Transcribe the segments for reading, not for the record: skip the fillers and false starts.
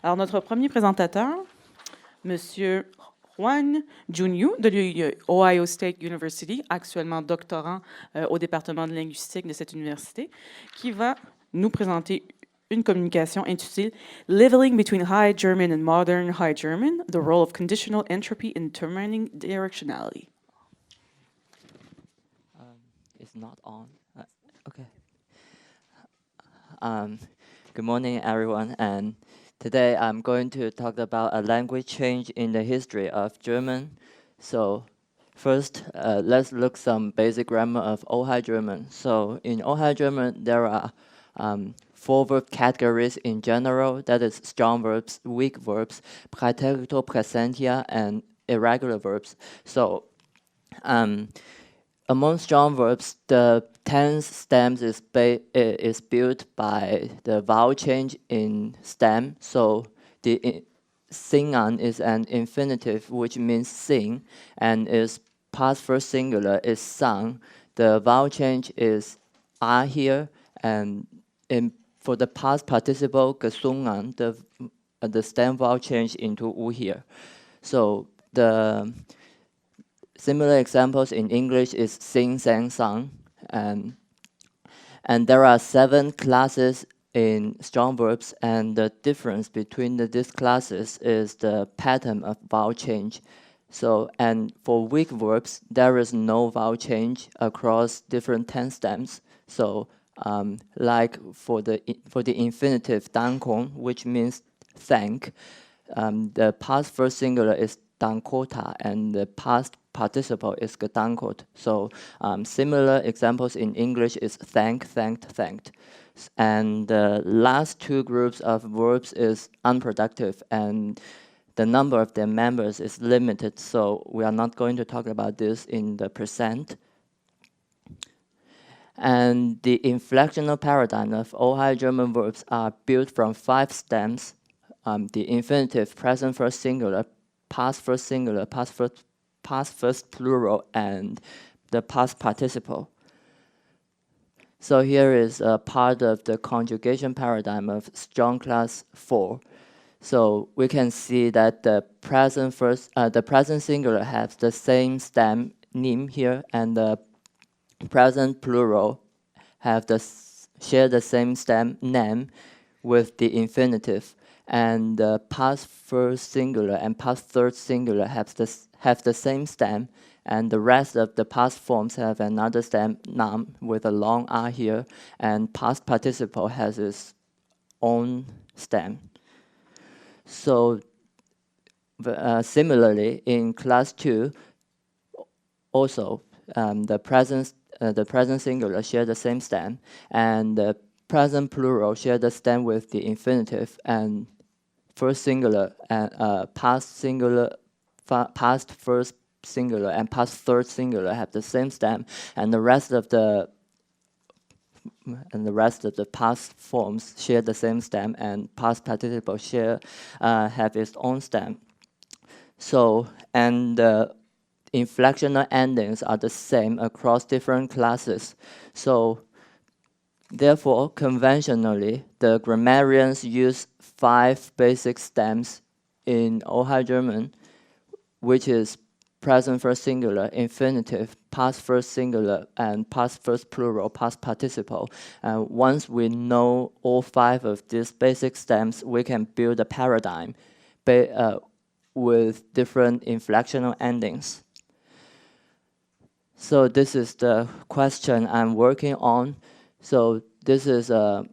Alors, notre premier présentateur, Monsieur Ruan Junyu de l'Ohio State University, actuellement doctorant au département de linguistique de cette université, qui va nous présenter une communication intitulée Leveling between High German and Modern High German, the role of conditional entropy in determining directionality. It's not on. Okay. Good morning, everyone. And today I'm going to talk about a language change in the history of German. So first, let's look some basic grammar of Old High German. So in Old High German, there are 4 verb categories in general. That is strong verbs, weak verbs, praeterito praesentia, and irregular verbs. So among strong verbs, the tense stems is built by the vowel change in stem. So the sing-on is an infinitive, which means sing, and is past first singular is sung. The vowel change is are here, and for the past participle gesungen, the stem vowel change into u here. So the similar examples in English is sing, sang, sung, and there are 7 classes in strong verbs, and the difference between these classes is the pattern of vowel change. So, and for weak verbs, there is no vowel change across different tense stems. So, like for the infinitive 当空, which means thank, the past first singular is 当口塔, and the past participle is gedankot. So similar examples in English is thank, thanked, thanked. And the last 2 groups of verbs is unproductive, and the number of their members is limited, so we are not going to talk about this in the present. And the inflectional paradigm of Old High German verbs are built from 5 stems: the infinitive, present first singular, past first singular, past first plural, and the past participle. So here is a part of the conjugation paradigm of strong class 4. So we can see that the present singular has the same stem nim here, and the present plural share the same stem nem with the infinitive. And the past first singular and past third singular have the same stem, and the rest of the past forms have another stem nam with a long r here, and past participle has its own stem. So similarly, in class 2, also the present singular share the same stem, and the present plural share the stem with the infinitive, and first singular and past first singular and past third singular have the same stem, and the rest of the past forms share the same stem, and past participle have its own stem. So, and the inflectional endings are the same across different classes. So therefore, conventionally, the grammarians use 5 basic stems in Old High German, which is present first singular, infinitive, past first singular, and past first plural, past participle. Once we know all 5 of these basic stems, we can build a paradigm with different inflectional endings. So this is the question I'm working on. So this is a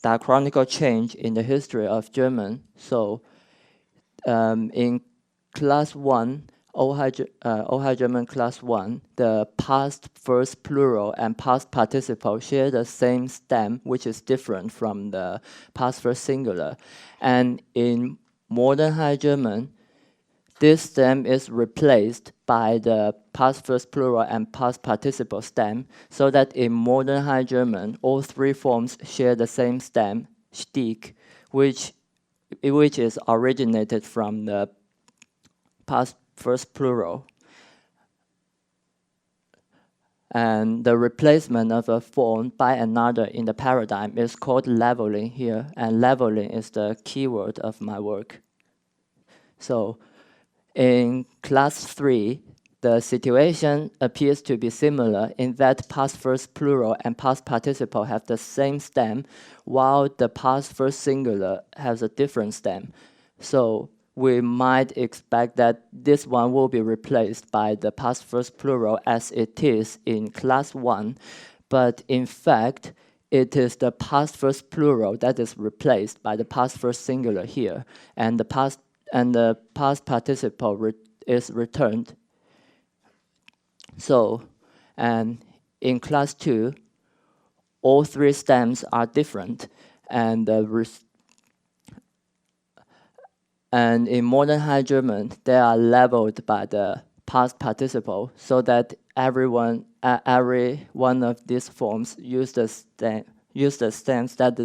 diachronical change in the history of German. So in class 1, Old High German class 1, the past first plural and past participle share the same stem, which is different from the past first singular. And in modern High German, this stem is replaced by the past first plural and past participle stem, so that in modern High German, all 3 forms share the same stem, Stieg, which is originated from the past first plural. And the replacement of a form by another in the paradigm is called leveling here, and leveling is the keyword of my work. So in class 3, the situation appears to be similar in that past first plural and past participle have the same stem, while the past first singular has a different stem. So we might expect that this one will be replaced by the past first plural as it is in class 1, but in fact, it is the past first plural that is replaced by the past first singular here, and the past participle is returned. So, and in class 2, all 3 stems are different, and in modern High German, they are leveled by the past participle, so that every one of these forms use the stems that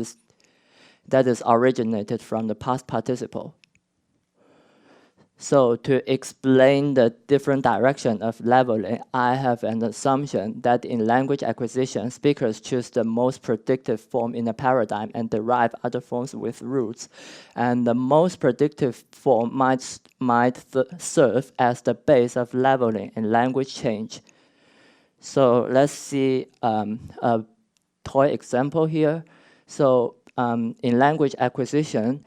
is originated from the past participle. So to explain the different direction of leveling, I have an assumption that in language acquisition, speakers choose the most predictive form in a paradigm and derive other forms with roots. And the most predictive form might serve as the base of leveling in language change. So let's see a toy example here. So in language acquisition,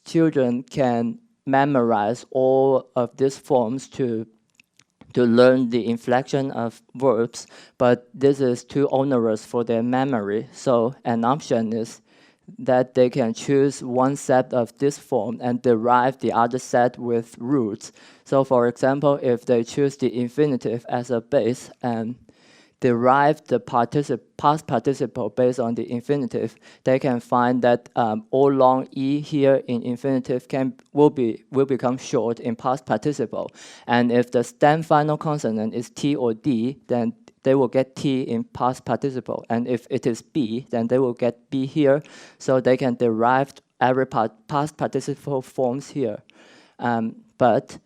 children can memorize all of these forms to learn the inflection of verbs, but this is too onerous for their memory. So an option is that they can choose one set of this form and derive the other set with roots. So for example, if they choose the infinitive as a base and derive the past participle based on the infinitive, they can find that all long e here in infinitive will become short in past participle. And if the stem final consonant is t or d, then they will get t in past participle. And if it is b, then they will get b here. So they can derive every past participle forms here. But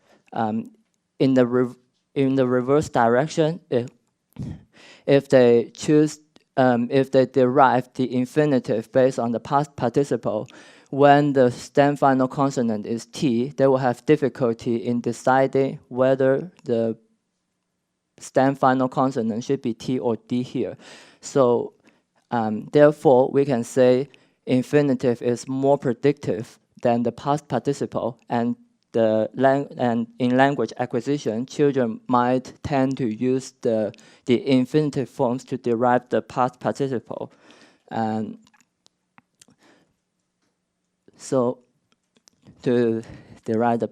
in the reverse direction, if they derive the infinitive based on the past participle, when the stem final consonant is t, they will have difficulty in deciding whether the stem final consonant should be t or d here. So therefore, we can say infinitive is more predictive than the past participle, and in language acquisition, children might tend to use the infinitive forms to derive the past participle. And so to derive the,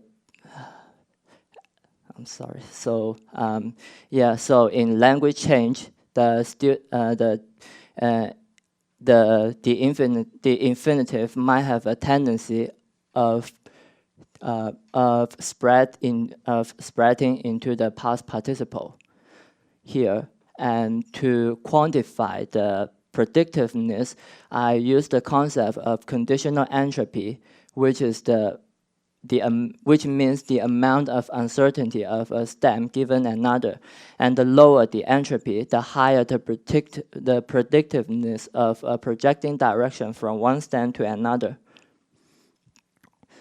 I'm sorry. So so in language change, the infinitive might have a tendency of spreading into the past participle here. And to quantify the predictiveness, I use the concept of conditional entropy, which is which means the amount of uncertainty of a stem given another. And the lower the entropy, the higher the predictiveness of a projecting direction from one stem to another.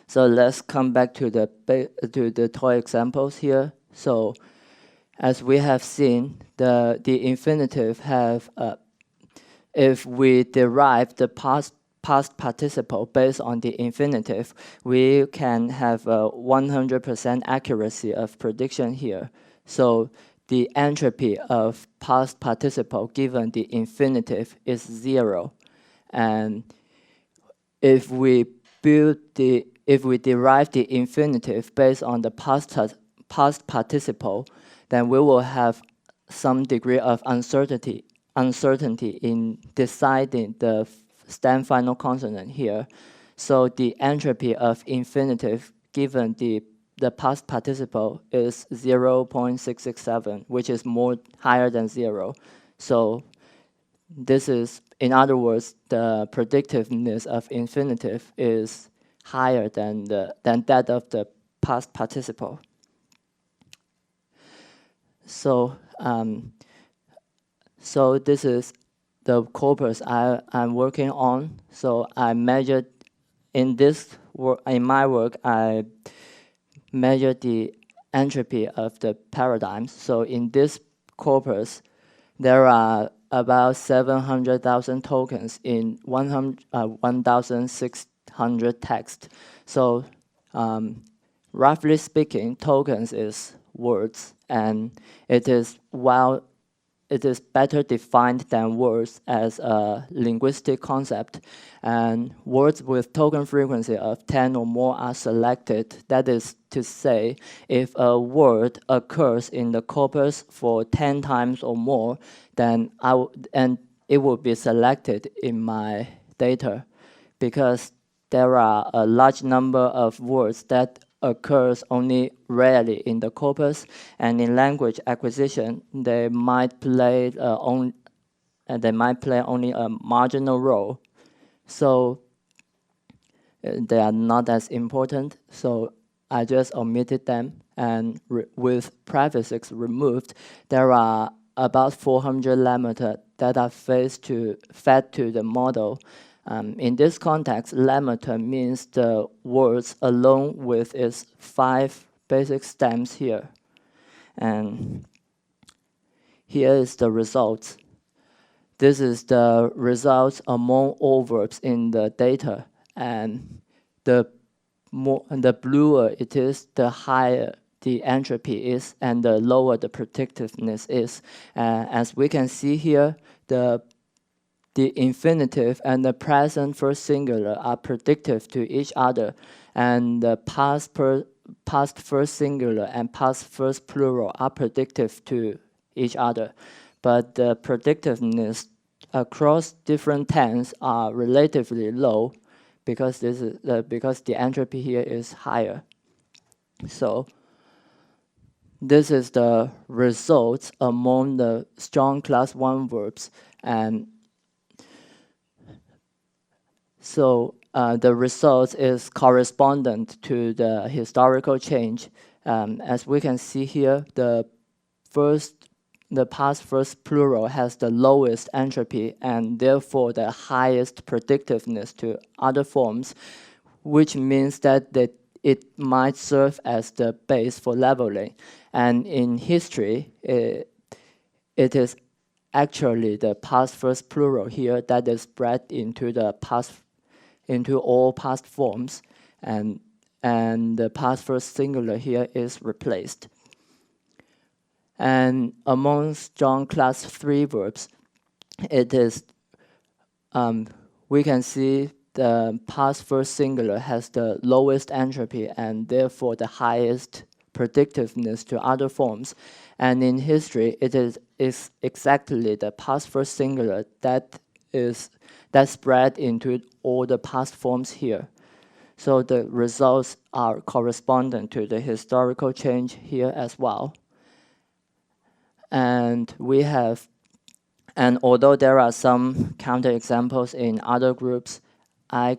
So let's come back to the toy examples here. So as we have seen, the infinitive have, if we derive the past participle based on the infinitive, we can have a 100% accuracy of prediction here. So the entropy of past participle given the infinitive is 0. And if we derive the infinitive based on the past participle, then we will have some degree of uncertainty in deciding the stem final consonant here. So the entropy of infinitive given the past participle is 0.667, which is higher than 0. So this is, in other words, the predictiveness of infinitive is higher than that of the past participle. So So this is the corpus I'm working on. So I measured in my work, I measured the entropy of the paradigms. So in this corpus, there are about 700,000 tokens in 1,600 text. So roughly speaking, tokens is words, and it is better defined than words as a linguistic concept. And words with token frequency of 10 or more are selected. That is to say, if a word occurs in the corpus for 10 times or more, then it will be selected in my data, because there are a large number of words that occurs only rarely in the corpus, and in language acquisition, they might play only a marginal role. So they are not as important. So I just omitted them, and with prefixes removed, there are about 400 lemma that are fed to the model. In this context, lemma means the words along with its 5 basic stems here. And here is the results. This is the results among all verbs in the data. And the bluer it is, the higher the entropy is, and the lower the predictiveness is. As we can see here, the infinitive and the present first singular are predictive to each other, and the past first singular and past first plural are predictive to each other. But the predictiveness across different tense are relatively low, because the entropy here is higher. So this is the results among the strong class 1 verbs. And so the results is correspondent to the historical change. As we can see here, the past first plural has the lowest entropy and therefore the highest predictiveness to other forms, which means that it might serve as the base for leveling. And in history, it is actually the past first plural here that is spread into all past forms, and the past first singular here is replaced. And among strong class 3 verbs, it is we can see the past first singular has the lowest entropy and therefore the highest predictiveness to other forms. And in history, it is exactly the past first singular that spread into all the past forms here. So the results are correspondent to the historical change here as well. And although there are some counterexamples in other groups, I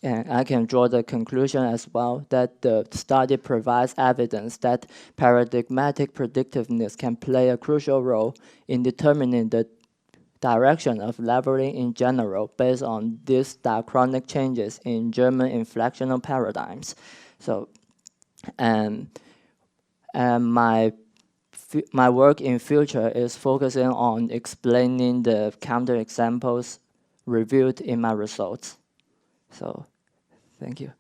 can draw the conclusion as well that the study provides evidence that paradigmatic predictiveness can play a crucial role in determining the direction of leveling in general based on these diachronic changes in German inflectional paradigms. So, and my work in future is focusing on explaining the counterexamples reviewed in my results. So, thank you.